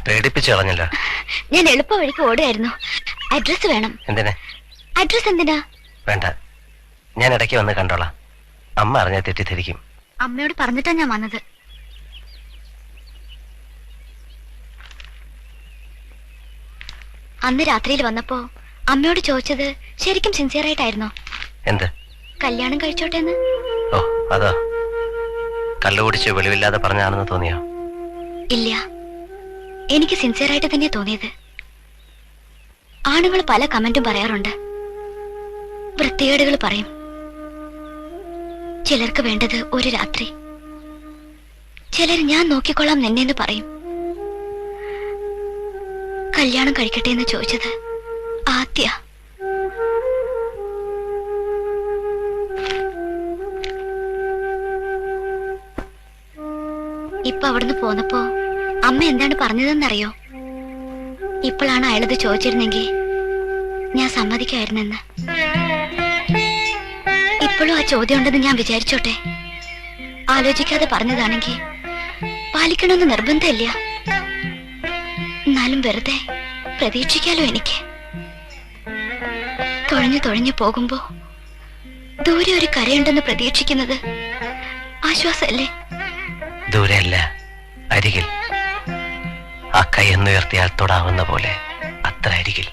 പേടിപ്പിച്ചു കളഞ്ഞല്ലോ. ഞാൻ എളുപ്പ വഴിക്ക് ഓടുകയായിരുന്നു. അഡ്രസ് വേണം. എന്തിനാ? അഡ്രസ് എന്തിനാ? വേണ്ട, ഞാൻ ഇടയ്ക്ക് വന്ന് കണ്ടോളാം. അമ്മ അറിഞ്ഞാൽ തെറ്റിദ്ധരിക്കും. അമ്മയോട് പറഞ്ഞിട്ടാ ഞാൻ വന്നത്. അന്ന് രാത്രിയിൽ വന്നപ്പോ അമ്മയോട് ചോദിച്ചത് ശരിക്കും സിൻസിയർ ആയിട്ടായിരുന്നോ? എന്ത്? കല്യാണം കഴിച്ചോട്ടെന്ന്. ഓ, അതോ? കള്ളുകുടിച്ച് വെളിവില്ലാതെ പറഞ്ഞാണെന്ന് തോന്നിയോ? ഇല്ല, എനിക്ക് സിൻസിയർ ആയിട്ട് തന്നെ തോന്നിയത്. ആണുങ്ങൾ പല കമന്റും പറയാറുണ്ട്, വൃത്തികേടുകൾ പറയും. ചിലർക്ക് വേണ്ടത് ഒരു രാത്രി, ചിലർ ഞാൻ നോക്കിക്കൊള്ളാം നിന്നെന്ന് പറയും. കല്യാണം കഴിക്കട്ടെ എന്ന് ചോദിച്ചത് ആദ്യ. ഇപ്പൊ അവിടുന്ന് പോന്നപ്പോ അമ്മ എന്താണ് പറഞ്ഞതെന്നറിയോ? ഇപ്പോഴാണ് അയാളത് ചോദിച്ചിരുന്നെങ്കിൽ ഞാൻ സമ്മതിക്കായിരുന്നെന്ന്. ഇപ്പോഴും ആ ചോദ്യം ഉണ്ടെന്ന് ഞാൻ വിചാരിച്ചോട്ടെ. ആലോചിക്കാതെ പറഞ്ഞതാണെങ്കിൽ പാലിക്കണമെന്ന് നിർബന്ധമില്ല. എന്നാലും വെറുതെ പ്രതീക്ഷിക്കാലോ എനിക്ക്. തുഴഞ്ഞു തുഴഞ്ഞു പോകുമ്പോ ദൂരെ ഒരു കരയുണ്ടെന്ന് പ്രതീക്ഷിക്കുന്നത് ആശ്വാസല്ലേ? ദൂരെയല്ല, അരികിൽ. ആ കൈ എന്നുയർത്തിയാൽ തൊടാവുന്ന പോലെ, അത്ര അരികിൽ.